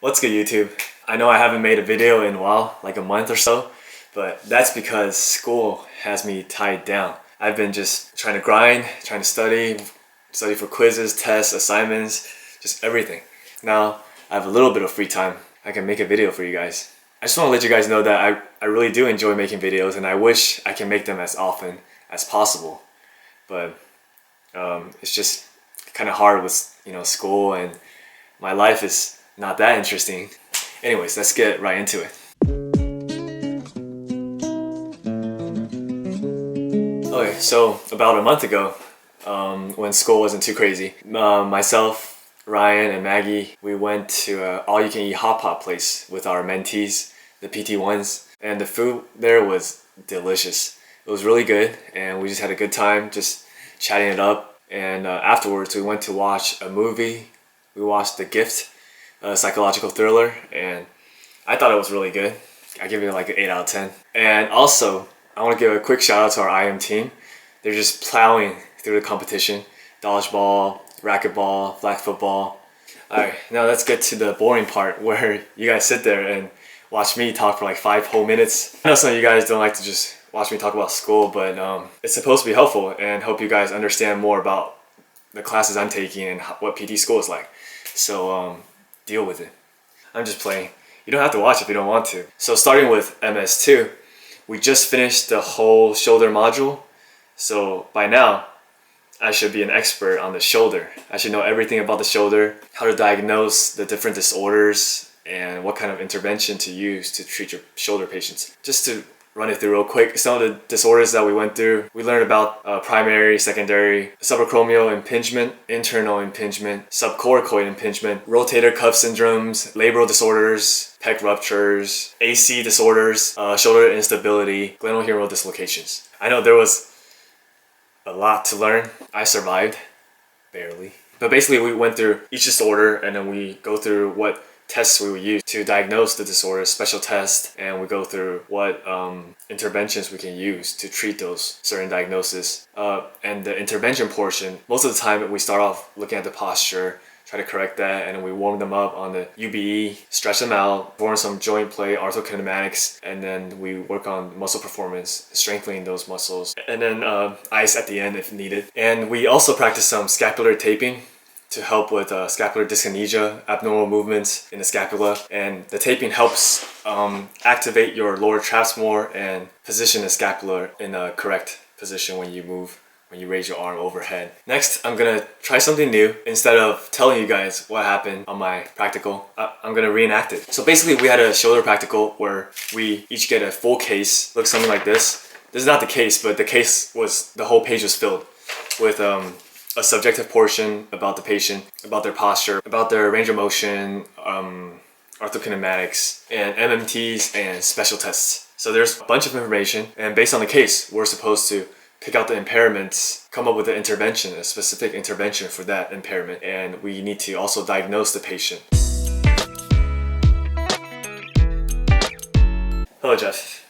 What's good, YouTube? I know I haven't made a video in a while, like a month or so, but that's because school has me tied down. I've been just trying to grind, trying to study for quizzes, tests, assignments, just everything. Now I have a little bit of free time. I can make a video for you guys. I just want to let you guys know that I really do enjoy making videos, and I wish I can make them as often as possible. But it's just kind of hard with school, and my life is not that interesting. Anyways, let's get right into it. Okay, so about a month ago, when school wasn't too crazy, myself, Ryan, and Maggie, we went to an all-you-can-eat hot pot place with our mentees, the PT1s, and the food there was delicious. It was really good, and we just had a good time just chatting it up. And afterwards, we went to watch a movie. We watched The Gift, a psychological thriller, and I thought it was really good. I give it like an 8 out of 10. And also, I want to give a quick shout out to our IM team. They're just plowing through the competition. Dodgeball, racquetball, flag football. Alright, now let's get to the boring part where you guys sit there and watch me talk for like 5 whole minutes. I know some of you guys don't like to just watch me talk about school, but it's supposed to be helpful and help you guys understand more about the classes I'm taking and what PT school is like. So deal with it. I'm just playing. You don't have to watch if you don't want to. So starting with MS2, we just finished the whole shoulder module. So by now, I should be an expert on the shoulder. I should know everything about the shoulder, how to diagnose the different disorders, and what kind of intervention to use to treat your shoulder patients. Just to run it through real quick, some of the disorders that we went through, we learned about primary, secondary, subacromial impingement, internal impingement, subcoracoid impingement, rotator cuff syndromes, labral disorders, pec ruptures, AC disorders, shoulder instability, glenohumeral dislocations. I know there was a lot to learn. I survived, barely. But basically we went through each disorder, and then we go through what tests we would use to diagnose the disorder, special tests, and we go through what interventions we can use to treat those certain diagnoses. And the intervention portion, most of the time we start off looking at the posture, try to correct that, and then we warm them up on the UBE, stretch them out, perform some joint play, orthokinematics, and then we work on muscle performance, strengthening those muscles, and then ice at the end if needed. And we also practice some scapular taping to help with scapular dyskinesia, abnormal movements in the scapula. And the taping helps activate your lower traps more and position the scapula in a correct position when you move, when you raise your arm overhead. Next, I'm gonna try something new. Instead of telling you guys what happened on my practical, I'm gonna reenact it. So basically we had a shoulder practical where we each get a full case, looks something like this. This is not the case, but the case was, the whole page was filled with a subjective portion about the patient, about their posture, about their range of motion, orthokinematics, and MMTs and special tests. So there's a bunch of information, and based on the case, we're supposed to pick out the impairments, come up with an intervention, a specific intervention for that impairment, and we need to also diagnose the patient. Hello, Jeff.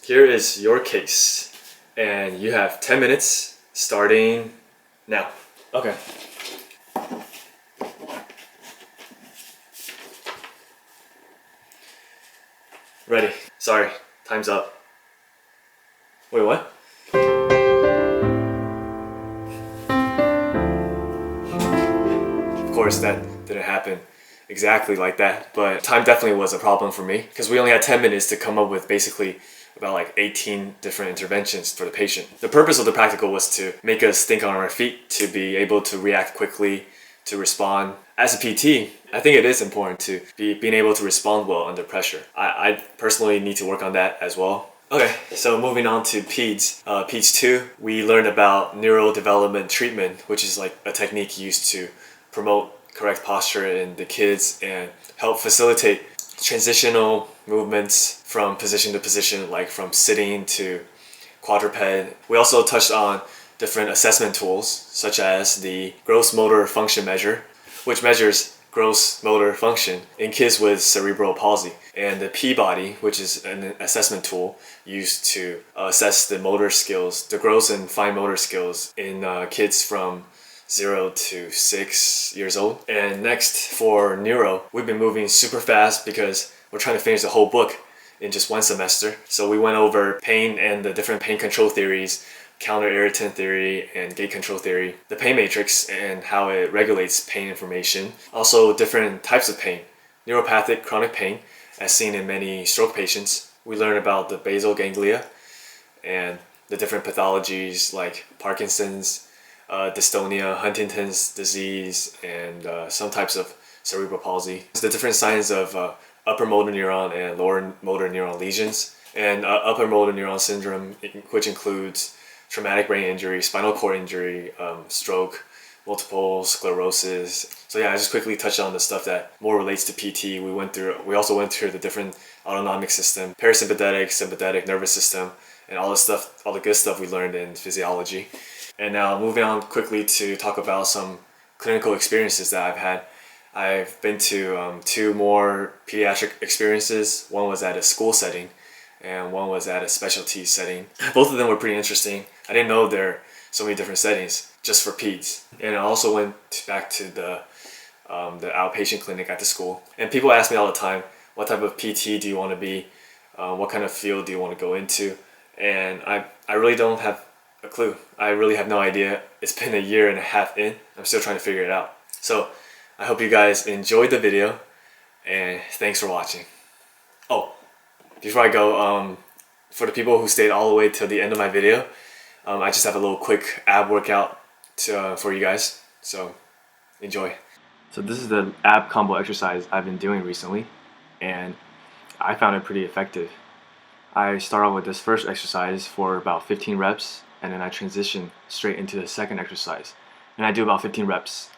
Here is your case, and you have 10 minutes starting now. Okay. Ready. Sorry, time's up. Wait, what? Of course, that didn't happen exactly like that, but time definitely was a problem for me because we only had 10 minutes to come up with basically about like 18 different interventions for the patient. The purpose of the practical was to make us think on our feet, to be able to react quickly, to respond. As a PT, I think it is important to being able to respond well under pressure. I personally need to work on that as well. Okay, so moving on to PEDS. PEDS 2, we learned about neurodevelopment treatment, which is like a technique used to promote correct posture in the kids and help facilitate transitional movements from position to position, like from sitting to quadruped. We also touched on different assessment tools, such as the gross motor function measure, which measures gross motor function in kids with cerebral palsy, and the P-body, which is an assessment tool used to assess the motor skills, the gross and fine motor skills in kids from 0 to 6 years old. And next for neuro, we've been moving super fast because we're trying to finish the whole book in just one semester. So we went over pain and the different pain control theories, counter irritant theory and gate control theory, the pain matrix and how it regulates pain information, also different types of pain, neuropathic chronic pain as seen in many stroke patients. We learned about the basal ganglia and the different pathologies like Parkinson's, dystonia, Huntington's disease, and some types of cerebral palsy. The different signs of upper motor neuron and lower motor neuron lesions, and upper motor neuron syndrome, which includes traumatic brain injury, spinal cord injury, stroke, multiple sclerosis. So yeah, I just quickly touched on the stuff that more relates to PT. We also went through the different autonomic system, parasympathetic, sympathetic nervous system, and all the good stuff we learned in physiology. And now moving on quickly to talk about some clinical experiences that I've had. I've been to 2 more pediatric experiences. One was at a school setting and one was at a specialty setting. Both of them were pretty interesting. I didn't know there are so many different settings just for peds. And I also went back to the outpatient clinic at the school. And people ask me all the time, what type of PT do you want to be? What kind of field do you want to go into? And I really don't have a clue. I really have no idea. It's been a year and a half in. I'm still trying to figure it out. So I hope you guys enjoyed the video and thanks for watching. Oh, before I go, for the people who stayed all the way till the end of my video, I just have a little quick ab workout for you guys. So enjoy. So this is the ab combo exercise I've been doing recently and I found it pretty effective. I start off with this first exercise for about 15 reps and then I transition straight into the second exercise. And I do about 15 reps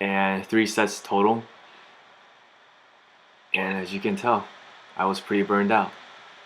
and 3 sets total. And as you can tell, I was pretty burned out.